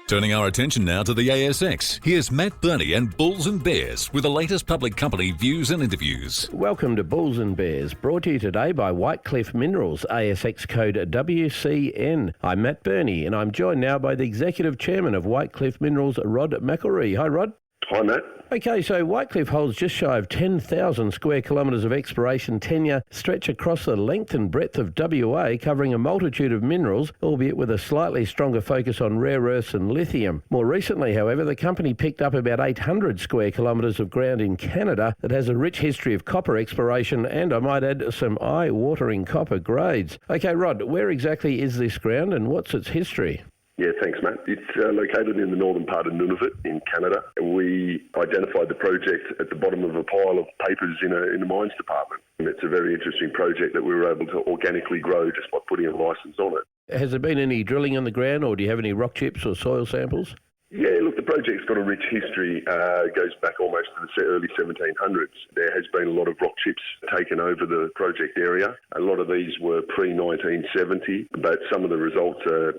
Turning our attention now to the ASX, here's Matt Birney and Bulls and Bears with the latest public company views and interviews. Welcome to Bulls and Bears, brought to you today by Whitecliff Minerals, ASX code WCN. I'm Matt Birney, and I'm joined now by the Executive Chairman of Whitecliff Minerals, Rod McIllree. Hi, Rod. Hi, Matt. Okay, so Whitecliff holds just shy of 10,000 square kilometres of exploration tenure, stretch across the length and breadth of WA, covering a multitude of minerals, albeit with a slightly stronger focus on rare earths and lithium. More recently, however, the company picked up about 800 square kilometres of ground in Canada that has a rich history of copper exploration and, I might add, some eye-watering copper grades. Okay, Rod, where exactly is this ground and what's its history? Yeah, thanks, Matt. It's located in the northern part of Nunavut in Canada. We identified the project at the bottom of a pile of papers in the mines department. And it's a very interesting project that we were able to organically grow just by putting a licence on it. Has there been any drilling on the ground, or do you have any rock chips or soil samples? Yeah, look, the project's got a rich history. It goes back almost to the early 1700s. There has been a lot of rock chips taken over the project area. A lot of these were pre-1970, but some of the results are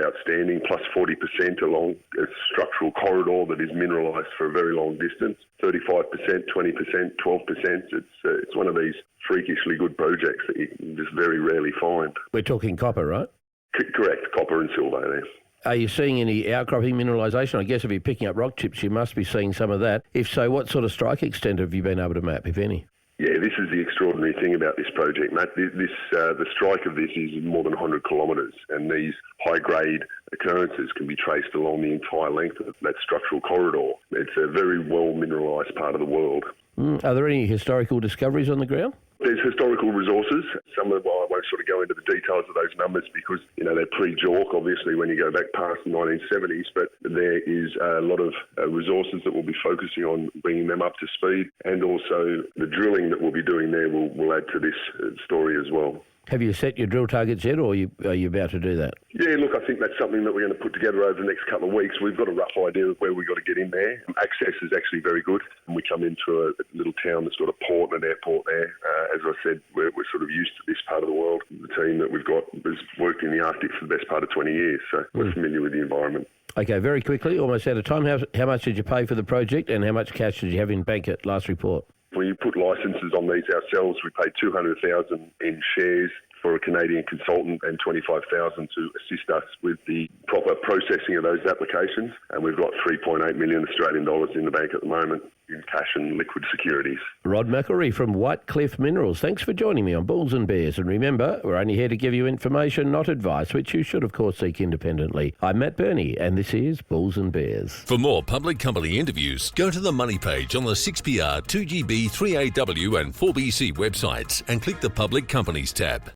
outstanding, plus 40% along a structural corridor that is mineralised for a very long distance. 35%, 20%, 12%. It's one of these freakishly good projects that you can just very rarely find. We're talking copper, right? Correct, copper and silver there. Are you seeing any outcropping mineralisation? I guess if you're picking up rock chips, you must be seeing some of that. If so, what sort of strike extent have you been able to map, if any? Yeah, this is the extraordinary thing about this project, Matt. The strike of this is more than 100 kilometres, and these high-grade occurrences can be traced along the entire length of that structural corridor. It's a very well-mineralised part of the world. Are there any historical discoveries on the ground? There's historical resources. Some of I won't sort of go into the details of those numbers because, they're pre-JORC, obviously, when you go back past the 1970s, but there is a lot of resources that we'll be focusing on bringing them up to speed, and also the drilling that we'll be doing there will add to this story as well. Have you set your drill targets yet, or are you about to do that? Yeah, look, I think that's something that we're going to put together over the next couple of weeks. We've got a rough idea of where we've got to get in there. Access is actually very good. And we come into a little town that's got a port and an airport there. As I said, we're sort of used to this part of the world. The team that we've got has worked in the Arctic for the best part of 20 years, so we're familiar with the environment. Okay, very quickly, almost out of time, how much did you pay for the project and how much cash did you have in bank at last report? When you put licences on these ourselves, we paid $200,000 in shares for a Canadian consultant and $25,000 to assist us with the proper processing of those applications. And we've got 3.8 million Australian dollars in the bank at the moment in cash and liquid securities. Rod McIllree from Whitecliff Minerals. Thanks for joining me on Bulls and Bears. And remember, we're only here to give you information, not advice, which you should, of course, seek independently. I'm Matt Birney, and this is Bulls and Bears. For more public company interviews, go to the Money page on the 6PR, 2GB, 3AW and 4BC websites and click the Public Companies tab.